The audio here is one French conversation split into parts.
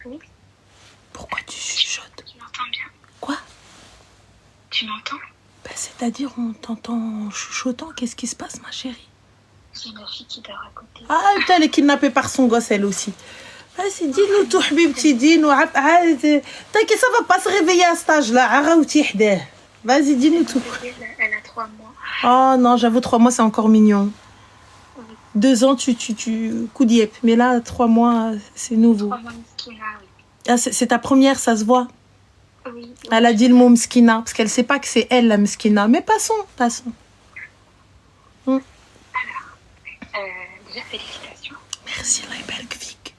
Oui. Pourquoi tu chuchotes? Tu m'entends bien? Quoi? Tu m'entends? Bah, c'est-à-dire, on t'entend chuchotant. Qu'est-ce qui se passe, ma chérie? J'ai ma fille qui dort à côté. Ah, putain, elle est kidnappée par son gosse, elle aussi. Vas-y, dis-nous tout, habibti, dis-nous. T'inquiète, ça va pas se réveiller à cet âge-là. Araouti hdah. Vas-y, dis-nous tout. Elle a 3 mois. Oh non, j'avoue, 3 mois, c'est encore mignon. Oui. 2 ans, tu coup d'yep. Mais là, 3 mois, c'est nouveau. 3 mois Mskina, oui. Ah, c'est ta première, ça se voit. Oui. Elle a dit le mot Mskina, parce qu'elle sait pas que c'est elle, la Mskina. Mais passons. Alors, déjà, félicitations. Merci, la belle Kvik.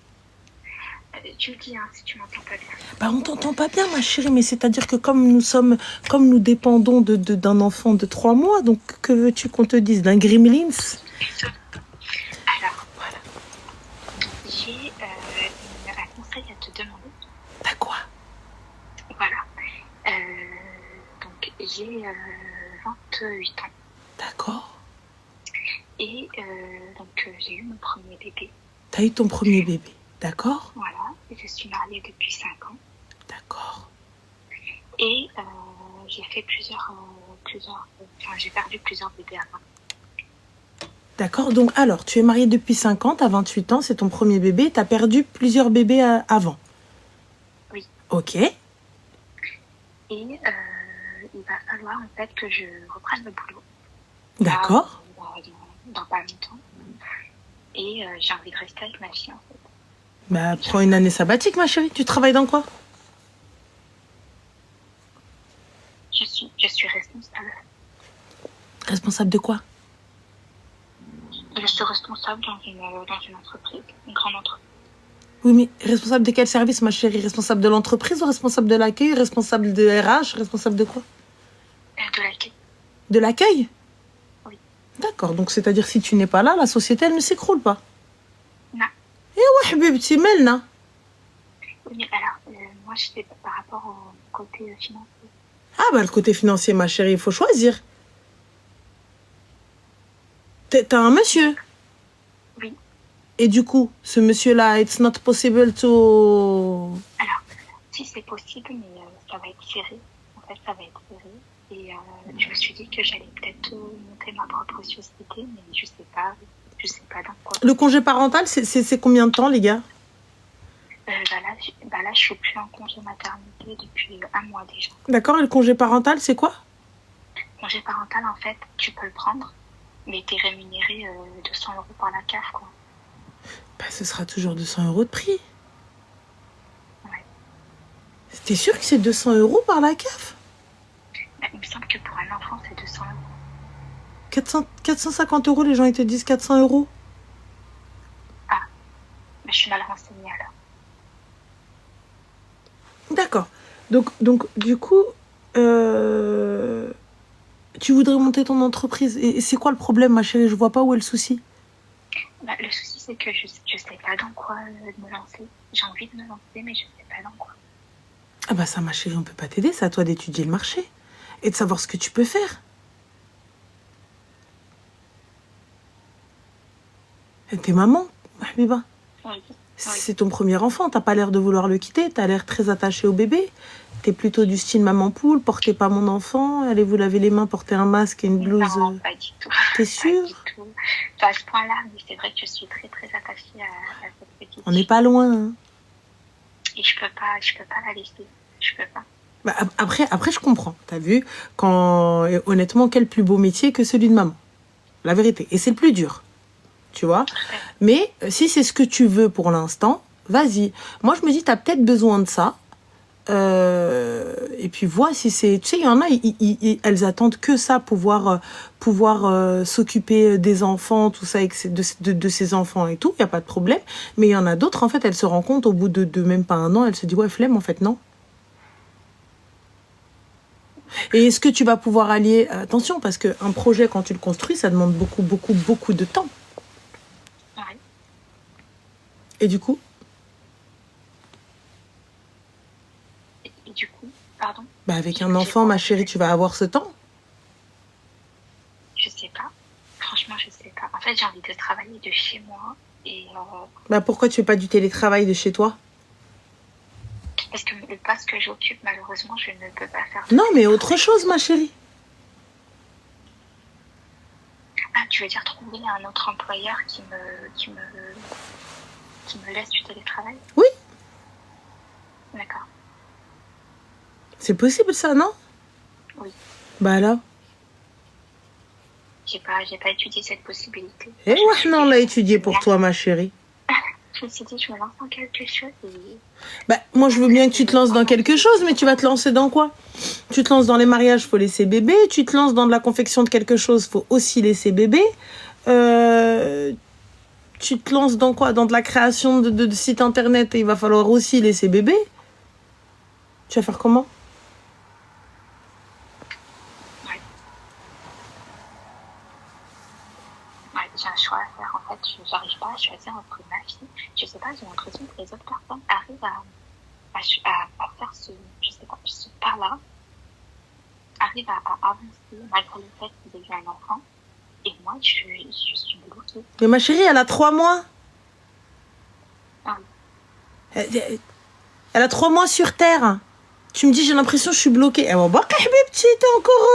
Tu me dis si tu m'entends pas bien. Bah, on t'entend pas bien, ma chérie, mais c'est-à-dire que comme nous dépendons d'un enfant de 3 mois, donc que veux-tu qu'on te dise? D'un gremlins? Alors, voilà. J'ai un conseil à te demander. T'as quoi? Voilà. Donc, j'ai 28 ans. D'accord. Et donc, j'ai eu mon premier bébé. T'as eu ton premier bébé, d'accord? Voilà. Et je suis mariée depuis 5 ans. D'accord. Et j'ai fait j'ai perdu plusieurs bébés avant. D'accord, donc alors, tu es mariée depuis 5 ans, t'as 28 ans, c'est ton premier bébé, t'as perdu plusieurs bébés avant. Oui. Ok. Et il va falloir en fait que je reprenne le boulot. D'accord. Là, dans pas longtemps. Et j'ai envie de rester avec ma fille en fait. Bah, prends une année sabbatique, ma chérie. Tu travailles dans quoi? Je suis responsable. Responsable de quoi? Je suis responsable dans une entreprise, une grande entreprise. Oui, mais responsable de quel service, ma chérie? Responsable de l'entreprise ou responsable de l'accueil? Responsable de RH? Responsable de quoi? De l'accueil. De l'accueil? Oui. D'accord, donc c'est-à-dire si tu n'es pas là, la société, elle ne s'écroule pas. Non. Eh ouais, habibti, melna. Oui, alors, moi, je sais par rapport au côté financier. Ah bah le côté financier, ma chérie, il faut choisir. T'as un monsieur? Oui. Et du coup, ce monsieur-là, it's not possible to... Alors, si c'est possible, mais ça va être serré. En fait, ça va être serré. Et je me suis dit que j'allais peut-être monter ma propre société, mais je sais pas dans quoi. Le congé parental, c'est combien de temps, les gars? Là, je suis plus en congé maternité depuis 1 mois déjà. D'accord, et le congé parental, c'est quoi? Congé parental, en fait, tu peux le prendre, mais t'es rémunéré 200 € par la CAF, quoi. Bah, ce sera toujours 200 € de prix. Ouais. T'es sûr que c'est 200 € par la CAF? Bah, il me semble que pour un enfant, c'est 200 €. 450 €, les gens, ils te disent 400 €. Ah, mais je suis mal renseignée alors. D'accord. Donc du coup, tu voudrais monter ton entreprise. Et c'est quoi le problème, ma chérie? Je vois pas où est le souci. Bah, le souci, c'est que je sais pas dans quoi me lancer. J'ai envie de me lancer, mais je sais pas dans quoi. Ah bah ça, ma chérie, on peut pas t'aider. C'est à toi d'étudier le marché et de savoir ce que tu peux faire. Et t'es maman, Habiba. Oui. C'est ton premier enfant, t'as pas l'air de vouloir le quitter, t'as l'air très attachée au bébé. T'es plutôt du style maman poule, portez pas mon enfant, allez vous laver les mains, portez un masque et une blouse. Non, pas du tout. T'es sûre? Pas du tout. Pas à ce point-là, mais c'est vrai que je suis très très attachée à cette petite. On n'est pas loin, hein. Et je peux pas la laisser. Je peux pas. Bah, après, je comprends. T'as vu? Honnêtement, quel plus beau métier que celui de maman. La vérité. Et c'est le plus dur. Tu vois? Mais si c'est ce que tu veux pour l'instant, vas-y. Moi, je me dis, t'as peut-être besoin de ça. Et puis, vois si c'est... Tu sais, il y en a, elles attendent que ça, pouvoir s'occuper des enfants, tout ça, de ses enfants et tout. Il n'y a pas de problème. Mais il y en a d'autres, en fait, elles se rendent compte au bout de même pas 1 an, elles se disent, ouais, flemme, en fait, non. Et est-ce que tu vas pouvoir allier... Attention, parce qu'un projet, quand tu le construis, ça demande beaucoup, beaucoup, beaucoup de temps. Ouais. Et du coup? Et du coup, pardon? Bah avec un enfant, ma chérie, tu vas avoir ce temps? Je sais pas. Franchement, je sais pas. En fait, j'ai envie de travailler de chez moi. Et bah pourquoi tu fais pas du télétravail de chez toi? Parce que le poste que j'occupe, malheureusement, je ne peux pas faire. Non, mais autre chose, ma chérie. Ah, tu veux dire trouver un autre employeur qui me laisse du télétravail? Oui. D'accord. C'est possible, ça, non? Oui. Bah là. J'ai pas étudié cette possibilité. Eh ouais, non, on l'a étudié pour toi, ma chérie. Je me suis dit, je me lance dans quelque chose et... Bah, moi, je veux bien que tu te lances dans quelque chose, mais tu vas te lancer dans quoi? Tu te lances dans les mariages, faut laisser bébé. Tu te lances dans de la confection de quelque chose, faut aussi laisser bébé. Tu te lances dans quoi? Dans de la création de sites internet, et il va falloir aussi laisser bébé. Tu vas faire comment? J'ai un choix à faire. En fait, je n'arrive pas à choisir entre ma fille. Je sais pas, j'ai l'impression que les autres personnes arrivent à faire je sais pas, ce pas-là, arrivent à avancer malgré le fait qu'ils aient eu un enfant. Et moi, je suis bloquée. Mais ma chérie, elle a 3 mois. Ah. Elle a 3 mois sur Terre. Tu me dis, j'ai l'impression que je suis bloquée. Elle va voir, t'es encore...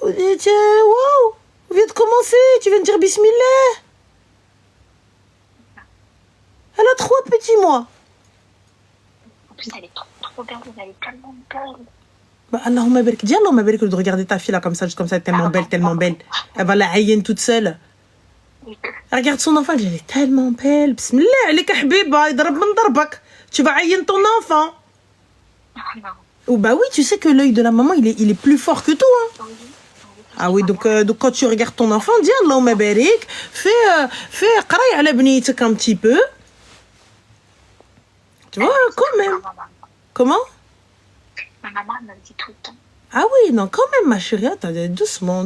Wow, on vient de commencer. Tu viens de dire bismillah. Elle a 3 petits mois. En plus, elle est trop belle. Elle est tellement belle. Bah, Allahumma barik. Dis Allahumma barik de regarder ta fille là comme ça, juste comme ça, tellement belle, tellement belle. Elle va la haïenne toute seule. Elle regarde son enfant, elle dit, elle est tellement belle. Bismillah, alek habiba, idrab min darbak. Tu vas haïen ton enfant. Non. Oh bah oui, tu sais que l'œil de la maman, il est plus fort que tout. Hein. Ah oui, donc quand tu regardes ton enfant, dis Allahumma barik, fais qaraï ala bnitek un petit peu. Tu vois, quand même. Comment? Ma maman me le dit tout le temps. Ah oui, non, quand même, ma chérie, attends, doucement,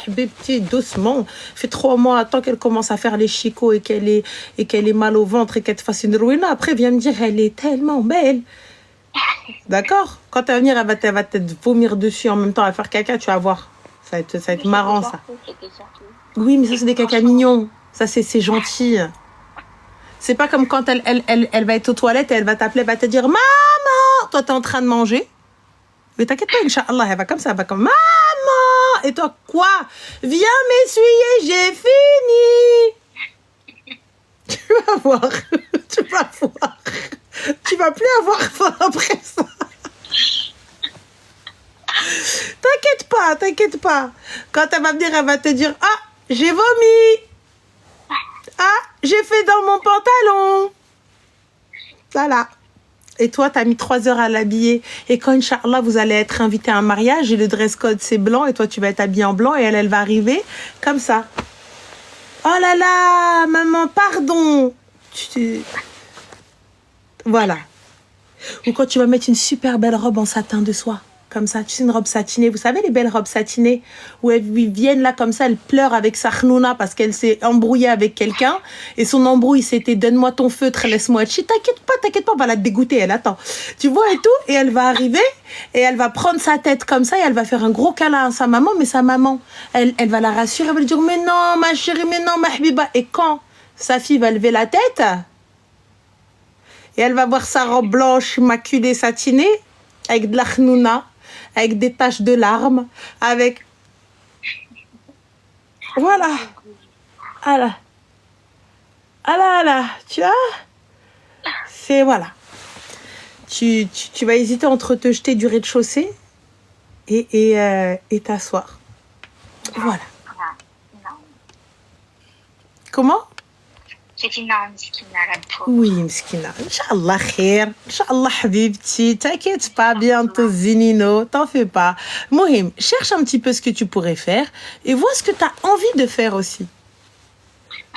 habibti, doucement. Fait 3 mois, attends qu'elle commence à faire les chicots et qu'elle est mal au ventre et qu'elle te fasse une ruina. Après, viens me dire, elle est tellement belle. D'accord? Quand elle va venir, elle va te vomir dessus en même temps à faire caca, tu vas voir. Ça va être marrant, ça. Oui, mais ça, c'est des caca mignons. Ça, c'est gentil. C'est pas comme quand elle va être aux toilettes et elle va t'appeler, elle va te dire, maman! Toi, t'es en train de manger. Mais t'inquiète pas, Inch'Allah, elle va comme ça, elle va comme maman! Et toi, quoi? Viens m'essuyer, j'ai fini! Tu vas voir. Tu vas plus avoir faim après ça. T'inquiète pas. Quand elle va venir, elle va te dire, ah, j'ai vomi. Ah, j'ai fait dans mon pantalon. Voilà. Et toi, t'as mis 3 heures à l'habiller. Et quand, Inch'Allah, vous allez être invité à un mariage et le dress code, c'est blanc. Et toi, tu vas être habillée en blanc et elle va arriver comme ça. Oh là là, maman, pardon. Voilà. Ou quand tu vas mettre une super belle robe en satin de soie. Comme ça, tu sais, une robe satinée. Vous savez, les belles robes satinées où elles viennent là comme ça, elle pleure avec sa khnouna parce qu'elle s'est embrouillée avec quelqu'un. Et son embrouille, c'était donne-moi ton feutre, laisse-moi être. T'inquiète pas, on va la dégoûter, elle attend. Tu vois et tout. Et elle va arriver et elle va prendre sa tête comme ça et elle va faire un gros câlin à sa maman. Mais sa maman, elle va la rassurer. Elle va lui dire, mais non, ma chérie, mais non, ma habiba. Et quand sa fille va lever la tête et elle va voir sa robe blanche, immaculée, satinée, avec de la khnouna, avec des taches de larmes, avec... Voilà. Ah là, tu vois? C'est... Voilà. Tu vas hésiter entre te jeter du rez-de-chaussée et t'asseoir. Voilà. Non. Comment? J'ai dit non, Mskina, la pauvre. Oui, Mskina. Inch'Allah khair. Inch'Allah habibti. T'inquiète pas, bientôt zinino. T'en fais pas. Mohim, cherche un petit peu ce que tu pourrais faire et vois ce que tu as envie de faire aussi.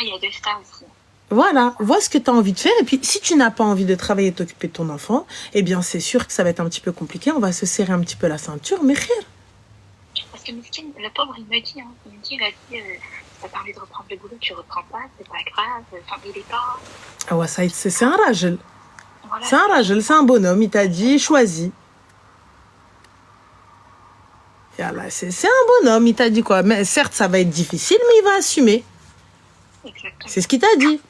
Il y a de ça aussi. Voilà, vois ce que tu as envie de faire. Et puis, si tu n'as pas envie de travailler et de t'occuper de ton enfant, eh bien, c'est sûr que ça va être un petit peu compliqué. On va se serrer un petit peu la ceinture, mais khair. Parce que Miskin, le pauvre, il me dit, il a dit, t'as pas envie de reprendre le boulot, tu reprends pas, c'est pas grave. Enfin, il est pas... Ah ouais, ça, c'est un rajel. Voilà. C'est un rajel, c'est un bonhomme. Il t'a dit, choisis. Yallah, c'est un bonhomme. Il t'a dit quoi? Mais certes, ça va être difficile, mais il va assumer. Exactement. C'est ce qu'il t'a dit.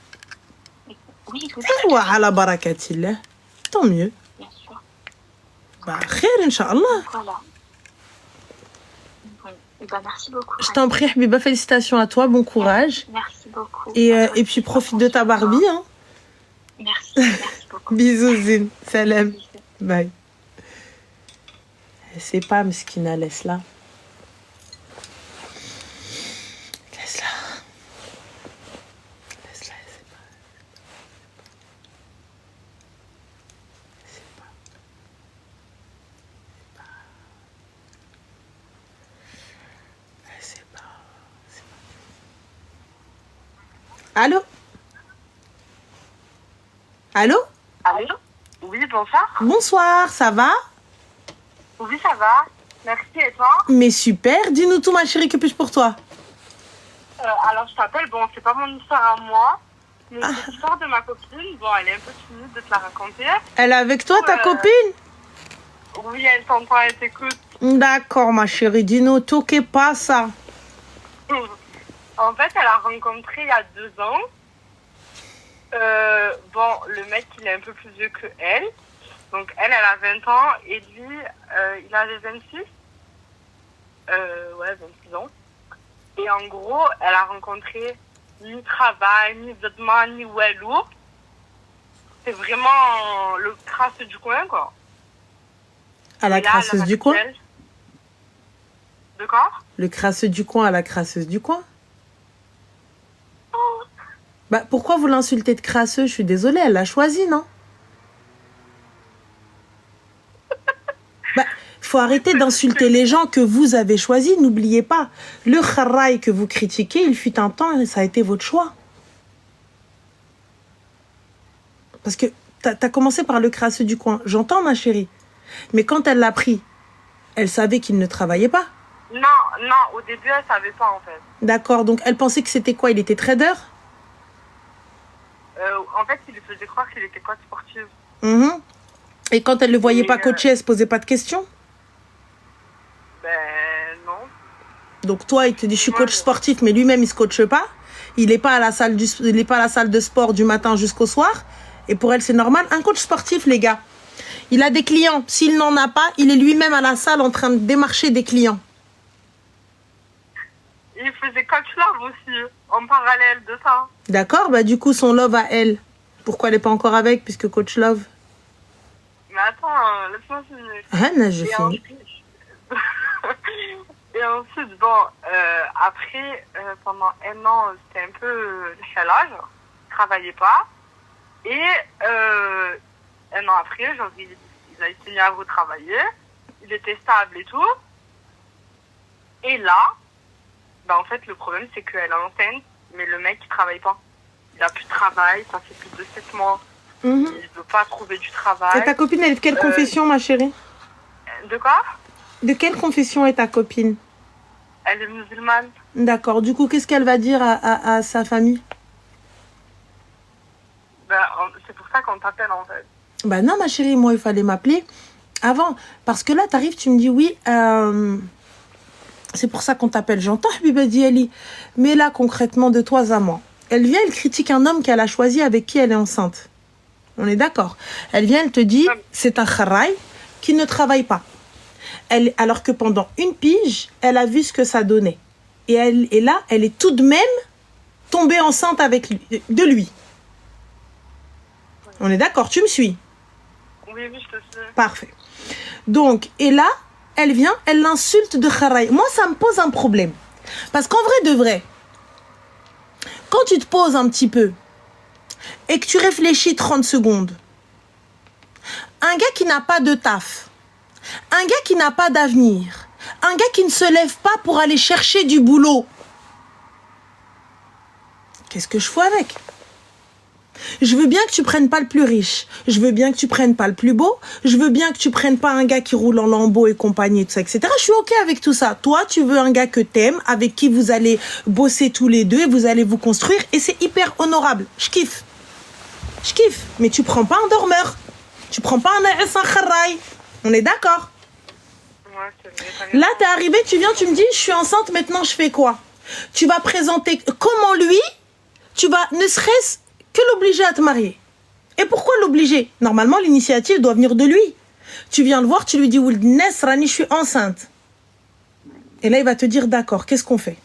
Oui, tout Wa ala barakatillah. Tant mieux. bien sûr. Bah, khair, Inch'Allah. Voilà. Bon, bah, merci beaucoup. Je t'en prie, Habiba, félicitations à toi, bon courage. Merci beaucoup. Et puis profite de ta Barbie. Hein. Merci beaucoup. Bisous, Zine. Salam. Bisous. Bye. C'est pas Mskina, laisse-la. Laisse-la. Laisse-la, c'est pas. C'est pas. C'est pas. Allô? Allô? Allô? Oui, bonsoir. Bonsoir, ça va? Oui, ça va. Merci, et toi? Mais super, dis-nous tout ma chérie, que puis-je pour toi? Alors, je t'appelle, bon, c'est pas mon histoire à moi, mais c'est l'histoire de ma copine. Bon, elle est un peu timide de te la raconter. Elle est avec toi, ta copine? Oui, elle t'entend, elle t'écoute. D'accord, ma chérie, dis-nous tout, qu'est pas ça? En fait, elle a rencontré il y a 2 ans. Bon, le mec, il est un peu plus vieux que elle. Donc, elle a 20 ans et lui, il avait 26. Ouais, 26 ans. Et en gros, elle a rencontré ni travail, ni vêtements, ni walou. C'est vraiment le crasse du coin, quoi. À la Et là, crasseuse du coin? De quoi? Le crasseux du coin à la crasseuse du coin? Bah, pourquoi vous l'insultez de crasseux? Je suis désolée, elle l'a choisi, non? Bah, faut arrêter d'insulter les gens que vous avez choisis. N'oubliez pas, le kharraï que vous critiquez, il fut un temps et ça a été votre choix. Parce que t'as commencé par le crasseux du coin. J'entends, ma chérie. Mais quand elle l'a pris, elle savait qu'il ne travaillait pas. Non, au début, elle savait pas, en fait. D'accord, donc elle pensait que c'était quoi? Il était trader? En fait, il lui faisait croire qu'il était coach sportif. Mhm. Et quand elle le voyait pas coacher, elle se posait pas de questions? Ben, non. Donc toi, il te dit je suis coach sportif, mais lui-même il se coache pas. Il est pas à la salle il est pas à la salle de sport du matin jusqu'au soir. Et pour elle, c'est normal. Un coach sportif, les gars, il a des clients. S'il n'en a pas, il est lui-même à la salle en train de démarcher des clients. Il faisait coach love aussi, en parallèle de ça. D'accord, bah du coup, son love à elle, pourquoi elle n'est pas encore avec, puisque coach love? Mais attends, laisse-moi finir. Ah, non, je Et finis. ensuite, et ensuite, bon, après, pendant 1 an, c'était un peu le chalage. Il travaillait pas. Et 1 an après, genre, il a essayé à retravailler. Il était stable et tout. Et là, bah, en fait, le problème, c'est qu'elle est enceinte, mais le mec, il travaille pas. Il a plus de travail, ça fait plus de 7 mois. Mhm. Il veut pas trouver du travail. Et ta copine, elle est de quelle confession, ma chérie? De quoi? De quelle confession est ta copine? Elle est musulmane. D'accord, du coup, qu'est-ce qu'elle va dire à sa famille? Ben, c'est pour ça qu'on t'appelle, en fait. Bah non, ma chérie, moi, il fallait m'appeler avant. Parce que là, t'arrives, tu me dis oui, c'est pour ça qu'on t'appelle. J'entends, Habiba Diali. Mais là, concrètement, de toi à moi, elle vient, elle critique un homme qu'elle a choisi avec qui elle est enceinte. On est d'accord. Elle vient, elle te dit, c'est un kharraï qui ne travaille pas. Alors que pendant 1 pige, elle a vu ce que ça donnait. Et là, elle est tout de même tombée enceinte de lui. On est d'accord, tu me suis? Oui, je te sais. Parfait. Donc, et là, elle vient, elle l'insulte de kharraï. Moi, ça me pose un problème. Parce qu'en vrai de vrai, quand tu te poses un petit peu et que tu réfléchis 30 secondes, un gars qui n'a pas de taf, un gars qui n'a pas d'avenir, un gars qui ne se lève pas pour aller chercher du boulot, qu'est-ce que je fais avec? Je veux bien que tu prennes pas le plus riche. Je veux bien que tu prennes pas le plus beau. Je veux bien que tu prennes pas un gars qui roule en lambeau et compagnie, tout ça, etc. Je suis OK avec tout ça. Toi, tu veux un gars que t'aimes, avec qui vous allez bosser tous les deux et vous allez vous construire. Et c'est hyper honorable. Je kiffe. Je kiffe. Mais tu prends pas un dormeur. Tu prends pas un kharraï. On est d'accord? Ouais, c'est vrai. Là, t'es arrivé, tu viens, tu me dis, je suis enceinte, maintenant je fais quoi? Tu vas présenter comment lui, tu vas, ne serait-ce que l'obliger à te marier. Et pourquoi l'obliger? Normalement, l'initiative doit venir de lui. Tu viens le voir, tu lui dis Ould Nes Rani, je suis enceinte. Et là, il va te dire d'accord, qu'est-ce qu'on fait?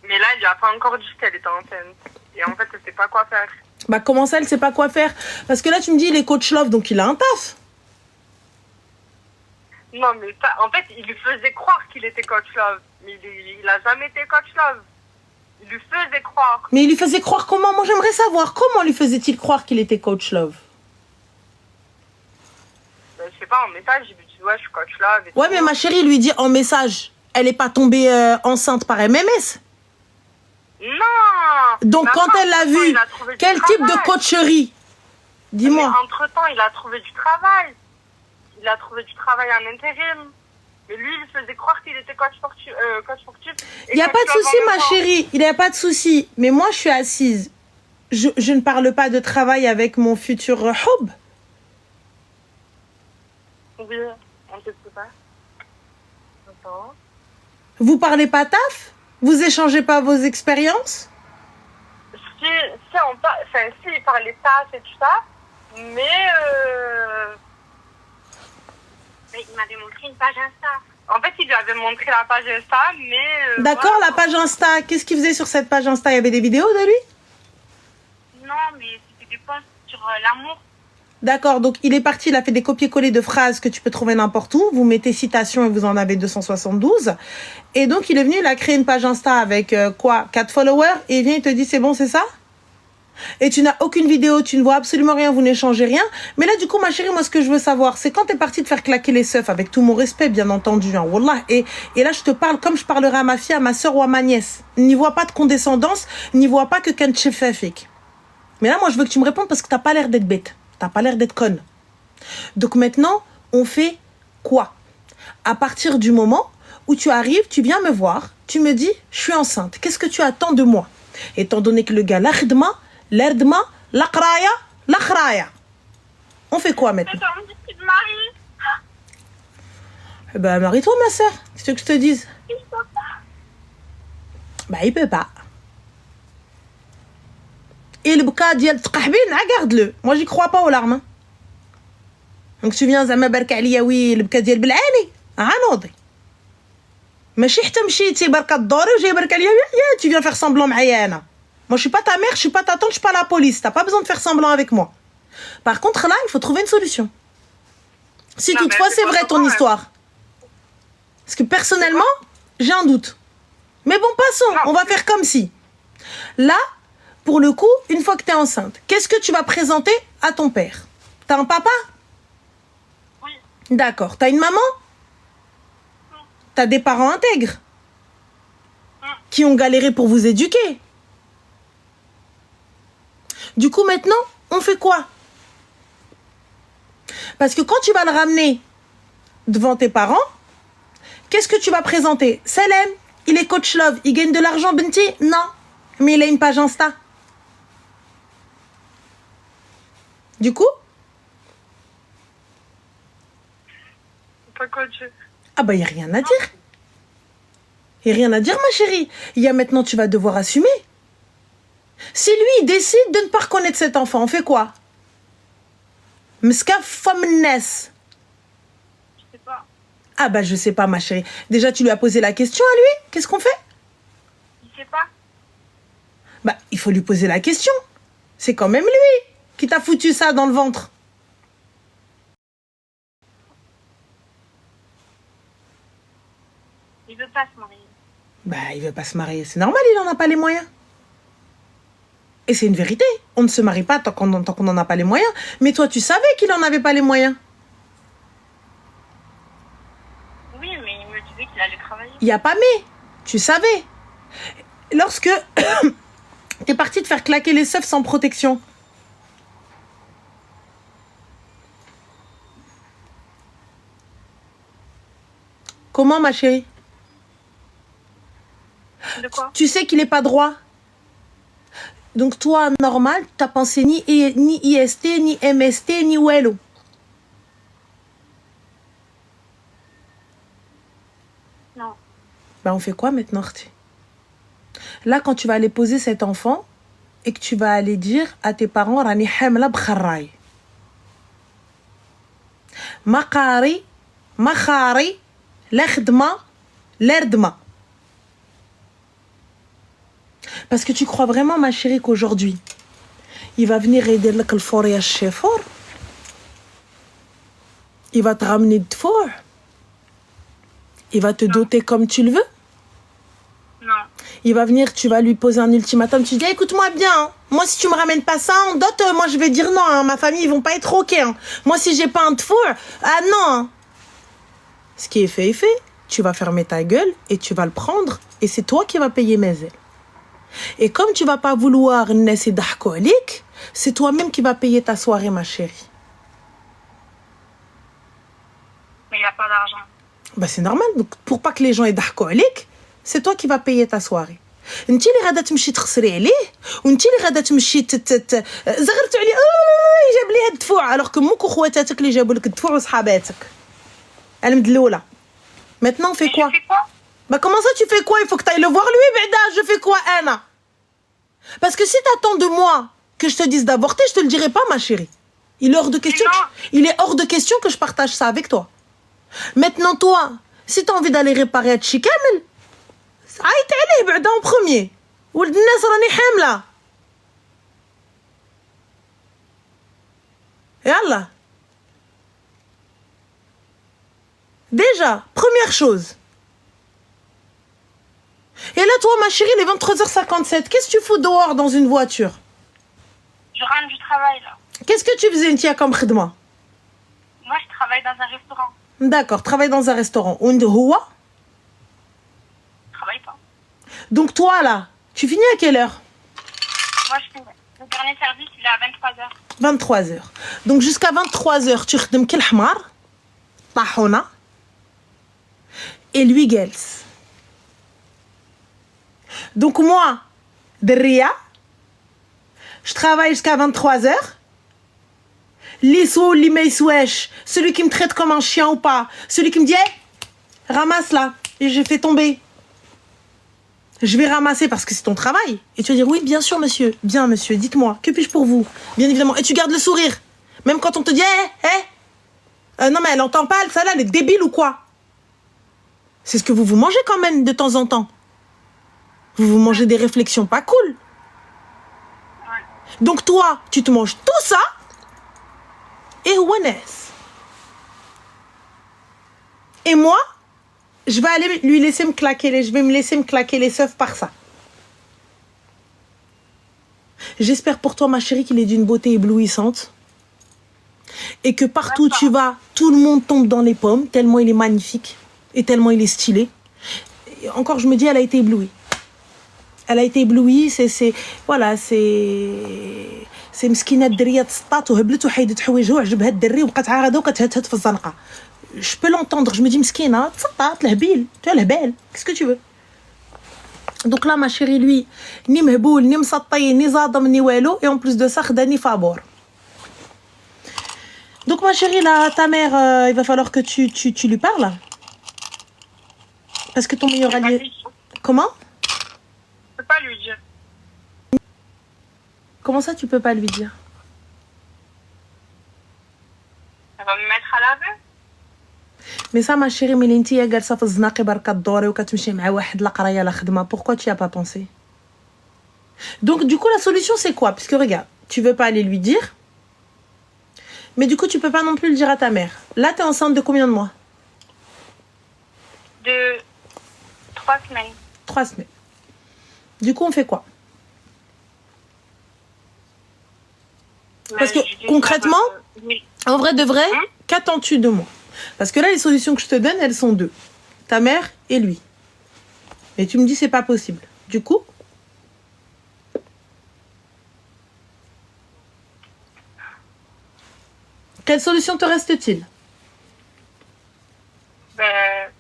Mais là, il lui a pas encore dit qu'elle était enceinte. Et en fait, elle sait pas quoi faire. Bah, comment ça, elle sait pas quoi faire? Parce que là, tu me dis, il est coach love, donc il a un taf. Non, mais ça, en fait, il lui faisait croire qu'il était coach love. Mais il a jamais été coach love. Il lui faisait croire. Mais il lui faisait croire comment? Moi, j'aimerais savoir, comment lui faisait-il croire qu'il était coach love? Je sais pas, en message, il lui dit, ouais, je suis coach love. Et Ouais, tout. mais ma chérie lui dit en message, elle est pas tombée enceinte par MMS. Non. Donc, Mais quand après, elle l'a entre-temps, vu, il a trouvé du quel type de travail. coacherie? Dis-moi. Mais entre-temps, il a trouvé du travail. Il a trouvé du travail en intérim. Mais lui, il faisait croire qu'il était coach sportif. Il n'y a pas de souci, ma chérie. Il n'y a pas de souci. Mais moi, je suis assise. Je ne parle pas de travail avec mon futur hob. Oui, on ne sait pas. Attends. Vous parlez pas taf? Vous échangez pas vos expériences? Si il parlait taf et tout ça, mais il m'avait montré une page Insta. En fait, il lui avait montré la page Insta, mais... D'accord, voilà. la page Insta. Qu'est-ce qu'il faisait sur cette page Insta? Il y avait des vidéos de lui? Non, mais c'était des posts sur l'amour. D'accord, donc il est parti, il a fait des copier-coller de phrases que tu peux trouver n'importe où. Vous mettez citation et vous en avez 272. Et donc il est venu, il a créé une page Insta avec 4 followers. Et il vient, il te dit c'est bon, c'est ça? Et tu n'as aucune vidéo, tu ne vois absolument rien, vous n'échangez rien. Mais là, du coup, ma chérie, moi, ce que je veux savoir, c'est quand t'es partie de faire claquer les seufs, avec tout mon respect, bien entendu, hein, wallah. Et là, je te parle comme je parlerai à ma fille, à ma soeur ou à ma nièce. N'y vois pas de condescendance, n'y vois pas que quand tu fais fake. Mais là, moi, je veux que tu me répondes parce que t'as pas l'air d'être bête. T'as pas l'air d'être conne. Donc maintenant, on fait quoi? À partir du moment où tu arrives, tu viens me voir, tu me dis, je suis enceinte. Qu'est-ce que tu attends de moi? Étant donné que le gars, l'ardma, l'aqraya, l'akhraya. On fait quoi maintenant? Attends, on me dit qu'il me marie. Eh ben, marie-toi, ma soeur. Qu'est-ce que je te dise? Il peut pas. Bah, il peut pas. Et le bouka dial tqahbin, regarde-le. Moi, j'y crois pas aux larmes. Hein. Donc, tu viens, zama barka aliya, oui, le bouka dial bil'ani. Anodri. ماشي حتى مشيتي بركة الدوري وجاي بركة عليا يا tu viens faire semblant معايا انا. Moi, je suis pas ta mère, je suis pas ta tante, je suis pas la police. T'as pas besoin de faire semblant avec moi. Par contre, là, il faut trouver une solution. Si Non, toutefois, mais c'est c'est vrai pas ton vrai. histoire. Parce que personnellement, j'ai un doute. Mais bon, passons. Non, On va faire comme si. Là, pour le coup, une fois que tu es enceinte, qu'est-ce que tu vas présenter à ton père? T'as un papa? Oui. D'accord. T'as une maman? T'as des parents intègres qui ont galéré pour vous éduquer. Du coup, maintenant, on fait quoi? Parce que quand tu vas le ramener devant tes parents, qu'est-ce que tu vas présenter? Salem, il est coach love, il gagne de l'argent, Benti? Non, mais il a une page Insta. Du coup, Pas coaché. ah bah, il n'y a rien à dire. Il n'y a rien à dire, ma chérie. Il y a maintenant, tu vas devoir assumer. Si lui, il décide de ne pas reconnaître cet enfant, on fait quoi? Mska femmes. Je sais pas. Ah bah, je sais pas, ma chérie. Déjà, tu lui as posé la question à lui? Qu'est-ce qu'on fait? Il sait pas. Bah, il faut lui poser la question. C'est quand même lui qui t'a foutu ça dans le ventre. Il veut pas se marier. Bah, il veut pas se marier. C'est normal, il en a pas les moyens. Et c'est une vérité. On ne se marie pas tant qu'on n'en a pas les moyens. Mais toi, tu savais qu'il en avait pas les moyens. Oui, mais il me disait qu'il allait travailler. Il n'y a pas mais. Tu savais. Lorsque t'es parti de faire claquer les seufs sans protection. Comment, ma chérie? De quoi? Tu sais qu'il n'est pas droit. Donc toi, normal, tu n'as pensé ni IST, ni MST, ni WELO. Non. Ben, on fait quoi maintenant, Arti? Là, quand tu vas aller poser cet enfant, et que tu vas aller dire à tes parents rani hamla bkharray. Ma qari, ma khari, la khidma, l'erdma. Parce que tu crois vraiment, ma chérie, qu'aujourd'hui, il va venir aider le fourrière chez fort. Il va te ramener de fort. Il va te doter comme tu le veux. Non. Il va venir, tu vas lui poser un ultimatum. Tu dis, écoute-moi bien. Hein. Moi, si tu me ramènes pas ça en dot, moi, je vais dire non. Hein. Ma famille, ils vont pas être OK. Hein. Moi, si j'ai pas un de four, ah non. Hein. Ce qui est fait est fait. Tu vas fermer ta gueule et tu vas le prendre. Et c'est toi qui vas payer mes ailes. Et comme tu vas pas vouloir naître d'alcoolique, c'est toi-même qui vas payer ta soirée, ma chérie. Mais il n'y a pas d'argent. Bah c'est normal. Donc, pour pas que les gens aient d'alcoolique, c'est toi qui vas payer ta soirée. انت اللي غادا تمشي تخسري عليه وانت اللي غادا تمشي زغرت عليه جاب لي هاد الدفوع alors que موك وخواتاتك اللي جابوا لك الدفوع وصحاباتك. المدلوله. Maintenant on fait quoi? Je fais quoi? Bah comment ça tu fais quoi? Il faut que tu ailles le voir lui, Beda. Je fais quoi, Anna? Parce que si t'attends de moi que je te dise d'avorter, je te le dirai pas, ma chérie. Il est hors de question. Il est hors de question que je partage ça avec toi. Maintenant, toi, si t'as envie d'aller réparer à Chikamel, عيط عليه بعدا en premier. ولد الناس راني حاملة. يلا. Déjà, première chose. Et là, toi, ma chérie, il est 23h57. Qu'est-ce que tu fous dehors dans une voiture? Je rentre du travail, là. Qu'est-ce que tu faisais, Ntia, comme khidma? Moi, je travaille dans un restaurant. D'accord, travaille dans un restaurant. Und Houa? Je travaille pas. Donc toi, là, tu finis à quelle heure? Moi, je finis. Le dernier service, il est à 23h. 23h. Donc jusqu'à 23h, tu خدم كل حمار طاحونة et lui جالس. Donc moi, Derria, je travaille jusqu'à 23h. L'issou, l'immeisouèche, celui qui me traite comme un chien ou pas, celui qui me dit hey, ramasse là, et je fais tomber. Je vais ramasser parce que c'est ton travail. Et tu vas dire oui, bien sûr, monsieur. Bien, monsieur, dites-moi, que puis-je pour vous? Bien évidemment. Et tu gardes le sourire. Même quand on te dit non, mais elle entend pas, celle-là, elle est débile ou quoi? C'est ce que vous mangez quand même de temps en temps. Vous mangez des réflexions pas cool. Donc toi, tu te manges tout ça et Ouanès. Et moi, je vais aller lui laisser me claquer je vais me laisser me claquer les seufs par ça. J'espère pour toi, ma chérie, qu'il est d'une beauté éblouissante. Et que partout où tu vas, tout le monde tombe dans les pommes, tellement il est magnifique et tellement il est stylé. Et encore, je me dis, elle a été éblouie. Elle a été éblouie, voilà, c'est مسكينة الدرية تسطات وهبلت وحيدت حوايجها وعجبها الدري وبقات عاغده وكتهتهت في الزنقة. Je peux l'entendre, je me dis مسكينة تسطات الهبيل, tu as الهبال, qu'est-ce que tu veux? Donc là, ma chérie, lui, ni mehboul, ni msatay, ni zadam, ni walo, et en plus de ça, khadani fabor. Donc ma chérie, là, ta mère, il va falloir que tu lui parles. Parce que ton meilleur allié... Comment? Je peux pas lui dire. Comment ça, tu peux pas lui dire? Elle va me mettre à laver. Mais ça, ma chérie, mais l'inti ya جالسة في الزناقي بركة الدوري وكتمشي مع واحد لا قرايه لا خدمه. Pourquoi tu y as pas pensé? Donc du coup, la solution c'est quoi? Puisque regarde, tu veux pas aller lui dire, mais du coup, tu peux pas non plus le dire à ta mère. Là, t'es enceinte de combien de mois? De 3 semaines. 3 semaines. Du coup, on fait quoi? Parce que concrètement, en vrai de vrai, qu'attends-tu de moi? Parce que là, les solutions que je te donne, elles sont deux. Ta mère et lui. Et tu me dis, c'est pas possible. Du coup, quelle solution te reste-t-il?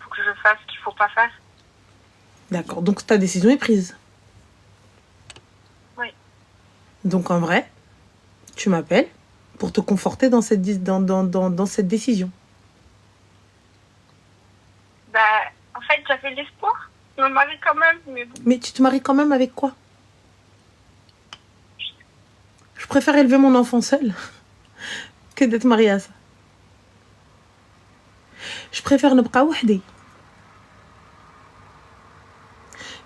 Faut que je fasse ce qu'il faut pas faire. D'accord, donc ta décision est prise. Oui. Donc en vrai, tu m'appelles pour te conforter dans cette décision. En fait, j'avais l'espoir. Je me marie quand même, mais bon. Mais tu te maries quand même avec quoi? préfère élever mon enfant seul que d'être mariée à ça. Je préfère نبقى وحدي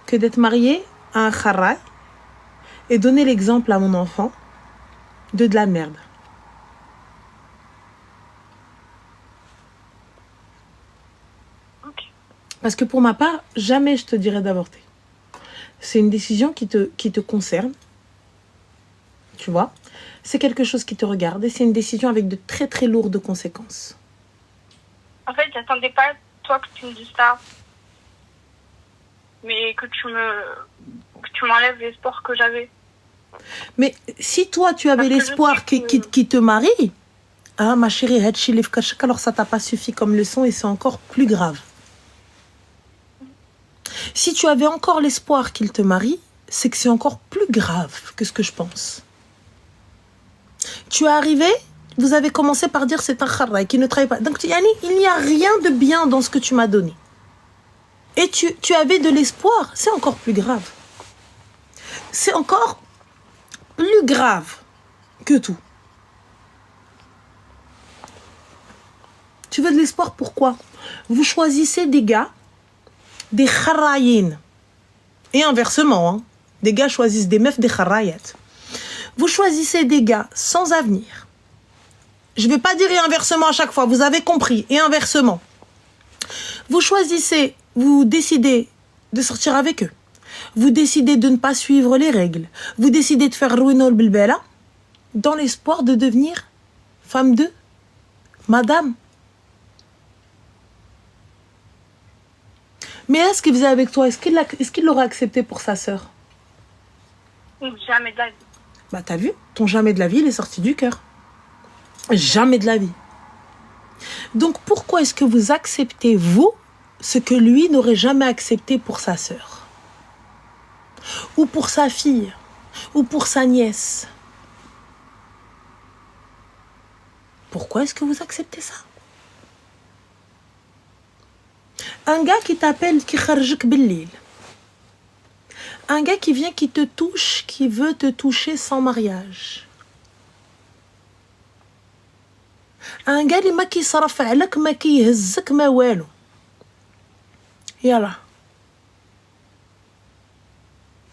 que d'être mariée à un kharray et donner l'exemple à mon enfant de la merde. Ok. Parce que pour ma part, jamais je te dirais d'avorter. C'est une décision qui te concerne. Tu vois, c'est quelque chose qui te regarde et c'est une décision avec de très très lourdes conséquences. En fait, j'attendais pas, toi, que tu me dises ça. Mais que tu m'enlèves l'espoir que j'avais. Mais si toi tu avais Parce que l'espoir je sais que- qui te marie, ah ma chérie, alors ça t'a pas suffi comme leçon et c'est encore plus grave. Si tu avais encore l'espoir qu'il te marie, c'est que c'est encore plus grave que ce que je pense. Tu es arrivé, vous avez commencé par dire c'est un kharray qui ne travaille pas. Donc Yani, il n'y a rien de bien dans ce que tu m'as donné. Et tu avais de l'espoir, c'est encore plus grave. C'est encore plus grave que tout. Tu veux de l'espoir, pourquoi? Vous choisissez des gars, des kharrayin. Et inversement, hein, des gars choisissent des meufs, des kharrayat. Vous choisissez des gars sans avenir. Je ne vais pas dire et inversement à chaque fois, vous avez compris, et inversement. Vous choisissez, vous décidez de sortir avec eux. Vous décidez de ne pas suivre les règles. Vous décidez de faire Rouinol Bilbela dans l'espoir de devenir femme de madame. Mais est-ce qu'il faisait avec toi? Est-ce qu'il l'aurait accepté pour sa sœur? Jamais de la vie. Bah t'as vu, ton jamais de la vie, il est sorti du cœur. Jamais de la vie. Donc pourquoi est-ce que vous acceptez, vous, ce que lui n'aurait jamais accepté pour sa sœur? Ou pour sa fille? Ou pour sa nièce? Pourquoi est-ce que vous acceptez ça? Un gars qui t'appelle, qui kharjik billil. Un gars qui vient, qui te touche, qui veut te toucher sans mariage. Un gars اللي ما كيصرف عليك ما كيهزك ما والو. Yalla.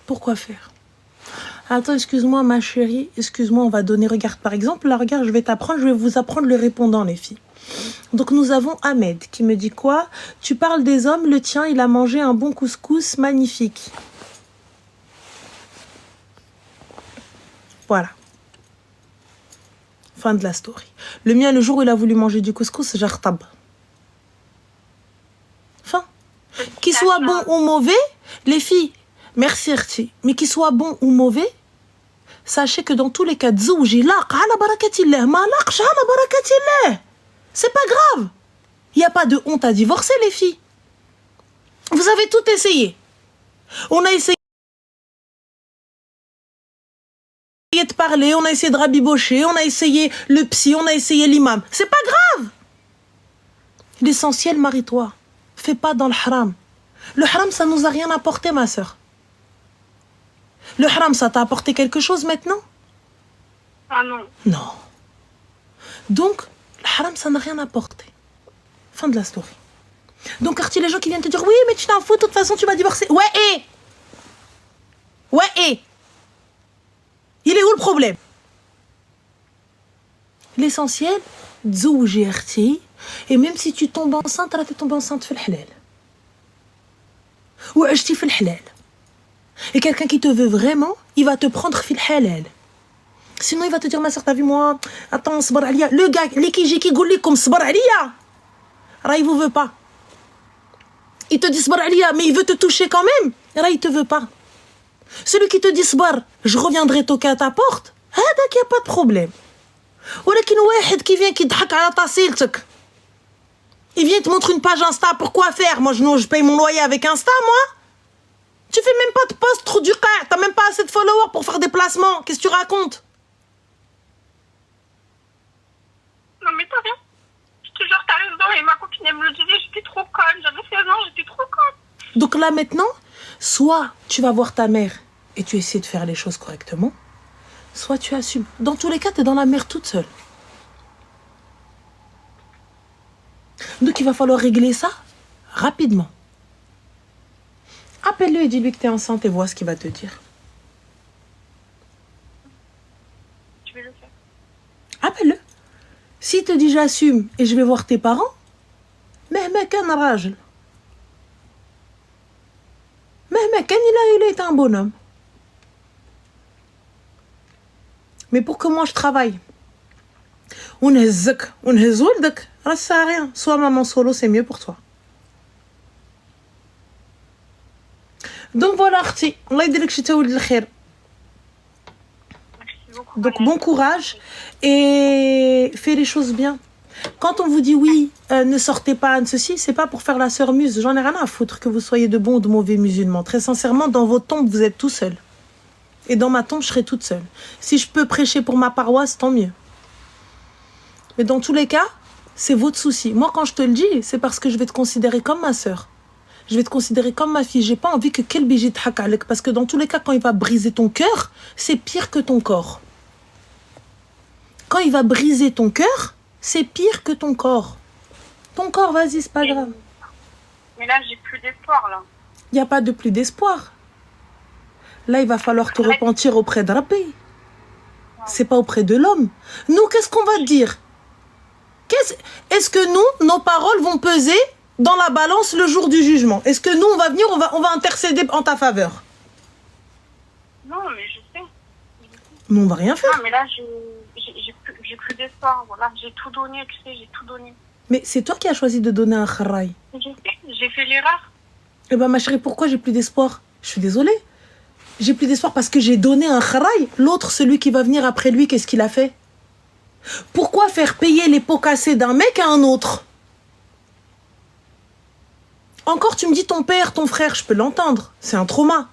Pourquoi faire? Attends, excuse-moi ma chérie, excuse-moi, on va donner, regarde par exemple, là regarde, je vais vous apprendre le répondant les filles. Donc nous avons Ahmed qui me dit quoi? Tu parles des hommes, le tien il a mangé un bon couscous magnifique. Voilà. Fin de la story. Le mien, le jour où il a voulu manger du couscous, j'artab. Fin. Qu'il soit bon ou mauvais, les filles, merci Erti, mais qu'il soit bon ou mauvais, sachez que dans tous les cas, Zouji laq ala barakatillah, ma laqsh ala barakatillah. C'est pas grave. Il n'y a pas de honte à divorcer, les filles. Vous avez tout essayé. On a essayé de parler, on a essayé de rabibocher, on a essayé le psy, on a essayé l'imam. C'est pas grave. L'essentiel, marie-toi. Fais pas dans le haram. Le haram, ça nous a rien apporté, ma sœur. Le haram, ça t'a apporté quelque chose maintenant? Ah non. Non. Donc, le haram, ça n'a rien apporté. Fin de la story. Donc, Artie, les gens qui viennent te dire, oui, mais tu t'en fous, de toute façon, tu vas divorcer. Ouais, et ouais, et il est où le problème? L'essentiel, تزوجي Artie, et même si tu tombes enceinte, tu tombes enceinte في الحلال. وعشتي في الحلال. Et quelqu'un qui te veut vraiment, il va te prendre في الحلال. Sinon, il va te dire, ma soeur, t'as vu moi? Attends, صبر عليا. Le gars, les qui j'ai qui يقول لكم صبر عليا. Ra, il vous veut pas. Il te dit صبر عليا, mais il veut te toucher quand même. Ra, il te veut pas. Celui qui te dit صبر, je reviendrai toquer à ta porte. هذاك y a pas de problème. ولكن واحد qui vient qui يضحك على طاسيلتك. Il vient te montrer une page Insta, pourquoi faire? Moi, je paye mon loyer avec Insta, moi. Tu fais même pas de post, trop du cas. T'as même pas assez de followers pour faire des placements. Qu'est-ce que tu racontes? Non mais t'as rien. Je te jure, t'as raison. Et ma copine, elle me le disait, j'étais trop conne. J'avais 16 ans, j'étais trop conne. Donc là, maintenant, soit tu vas voir ta mère et tu essaies de faire les choses correctement, soit tu assumes. Dans tous les cas, tu es dans la mer toute seule. Donc, il va falloir régler ça rapidement. Appelle-le et dis-lui que tu es enceinte et vois ce qu'il va te dire. Je vais le faire. Appelle-le. S'il te dit j'assume et je vais voir tes parents, مهما كان راجل مهما كان il est un bonhomme. Mais pour que moi je travaille, ونهزك ونهز ولدك, ça sert à rien. Soit maman solo, c'est mieux pour toi. Donc voilà, اختي, الله يديرك شي تولد الخير. Merci beaucoup. Donc bon courage et fais les choses bien. Quand on vous dit oui, ne sortez pas, ceci, c'est pas pour faire la sœur muse. J'en ai rien à foutre que vous soyez de bons ou de mauvais musulmans. Très sincèrement, dans votre tombe, vous êtes tout seul. Et dans ma tombe, je serai toute seule. Si je peux prêcher pour ma paroisse, tant mieux. Mais dans tous les cas, c'est votre souci. Moi, quand je te le dis, c'est parce que je vais te considérer comme ma sœur. Je vais te considérer comme ma fille. J'ai pas envie que quel biji te hakalek. Parce que dans tous les cas, quand il va briser ton cœur, c'est pire que ton corps. Quand il va briser ton cœur, c'est pire que ton corps. Ton corps, vas-y, c'est pas grave. Mais là, j'ai plus d'espoir, là. Il n'y a pas de plus d'espoir. Là, il va falloir te repentir auprès de Rabbi. C'est pas auprès de l'homme. Nous, qu'est-ce qu'on va te dire? Est-ce que nous, nos paroles vont peser dans la balance le jour du jugement? Est-ce que nous, on va venir, on va intercéder en ta faveur? Non, mais je sais. Nous, on va rien faire. Non, mais là, j'ai plus d'espoir. Voilà, j'ai tout donné, tu sais, j'ai tout donné. Mais c'est toi qui as choisi de donner un kharraï. J'ai fait l'erreur. Eh ben, ma chérie, pourquoi j'ai plus d'espoir? Je suis désolée. J'ai plus d'espoir parce que j'ai donné un kharraï. L'autre, celui qui va venir après lui, qu'est-ce qu'il a fait? Pourquoi faire payer les pots cassés d'un mec à un autre? Encore, tu me dis ton père, ton frère, je peux l'entendre. C'est un trauma.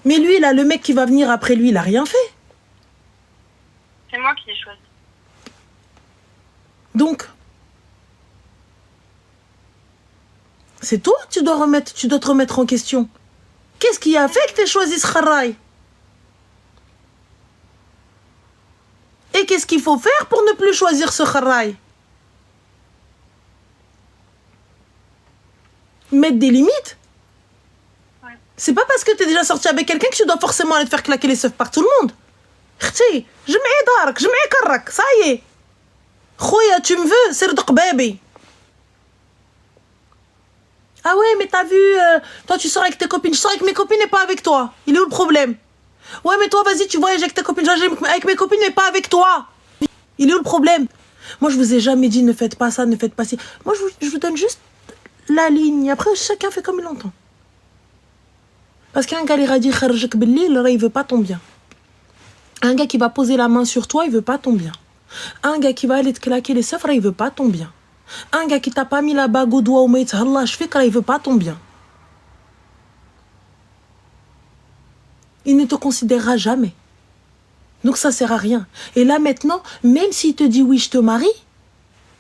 Mais lui, là, le mec qui va venir après lui, il a rien fait. C'est moi qui l'ai choisi. Donc, c'est toi que tu dois te remettre en question. Qu'est-ce qui a fait que tu aies choisi ce kharraï? Et qu'est-ce qu'il faut faire pour ne plus choisir ce kharraï? Mettre des limites. Ouais. C'est pas parce que tu es déjà sorti avec quelqu'un que tu dois forcément aller te faire claquer les seufs par tout le monde. Khti, جمعي دارك, جمعي كرك, ça y est. Khoya, tu me veux, c'est le baby. Ah ouais, mais t'as vu, toi tu sors avec tes copines, je sors avec mes copines et pas avec toi. Il est où le problème? Ouais, mais toi, vas-y, tu voyages avec tes copines, je voyage avec mes copines mais pas avec toi. Il est où le problème? Moi, je vous ai jamais dit ne faites pas ça, ne faites pas ci. Moi, je vous donne juste la ligne. Après, chacun fait comme il entend. Parce qu'un gars, il a dit kharjak billi, il veut pas ton bien. Un gars qui va poser la main sur toi, il veut pas ton bien. Un gars qui va aller te claquer les seufs, il veut pas ton bien. Un gars qui t'a pas mis la bague au doigt au maït, Allah, je fais qu'il veut pas ton bien. Il ne te considérera jamais. Donc ça sert à rien. Et là maintenant, même s'il te dit oui, je te marie,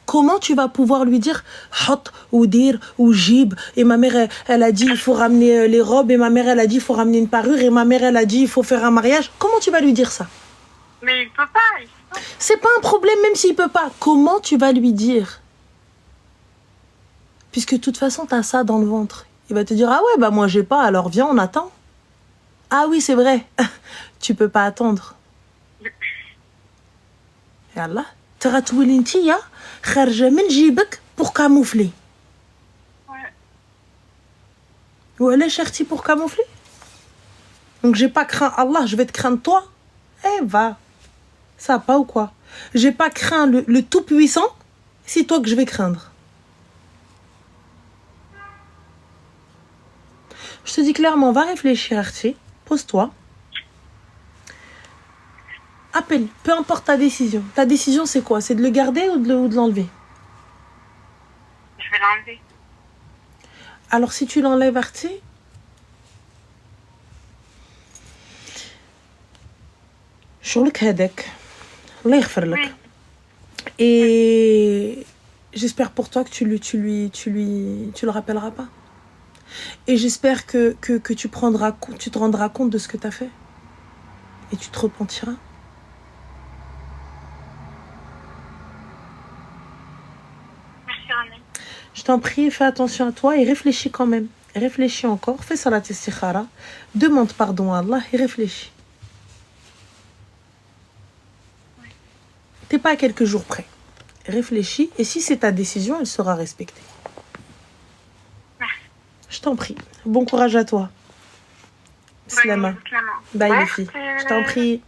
comment tu vas pouvoir lui dire hot ou dire ou jib? Et ma mère, elle a dit il faut ramener les robes, et ma mère, elle a dit il faut ramener une parure, et ma mère, elle a dit il faut faire un mariage. Comment tu vas lui dire ça? Mais il peut pas. C'est pas un problème même s'il peut pas. Comment tu vas lui dire? Puisque de toute façon, t'as ça dans le ventre. Il va te dire ah ouais, bah moi j'ai pas, alors viens, on attend. Ah oui, c'est vrai. Tu peux pas attendre. Yallah. Tara twilintiya kharja min jibek pour camoufler. Ouais. Ou elle est chertie pour camoufler. Donc j'ai pas craint Allah, je vais te craindre toi. Eh va. Ça va pas ou quoi? J'ai pas craint le tout-puissant, c'est toi que je vais craindre. Je te dis clairement, va réfléchir, Archie. Pose-toi. Appelle, peu importe ta décision. Ta décision, c'est quoi? C'est de le garder ou de l'enlever? Je vais l'enlever. Alors, si tu l'enlèves, Archie, شغلك هذاك الله يغفر لك. Oui. Et j'espère pour toi que tu le rappelleras pas. Et j'espère que tu te rendras compte de ce que tu as fait. et tu te repentiras. Merci, Rani. Je t'en prie, fais attention à toi et réfléchis quand même. Réfléchis encore, fais salat istikhara, demande pardon à Allah et réfléchis. T'es pas à quelques jours près. Réfléchis et si c'est ta décision, elle sera respectée. Merci. Je t'en prie. Bon courage à toi. Slama. Slama. Bye les Merci. filles. Je t'en prie.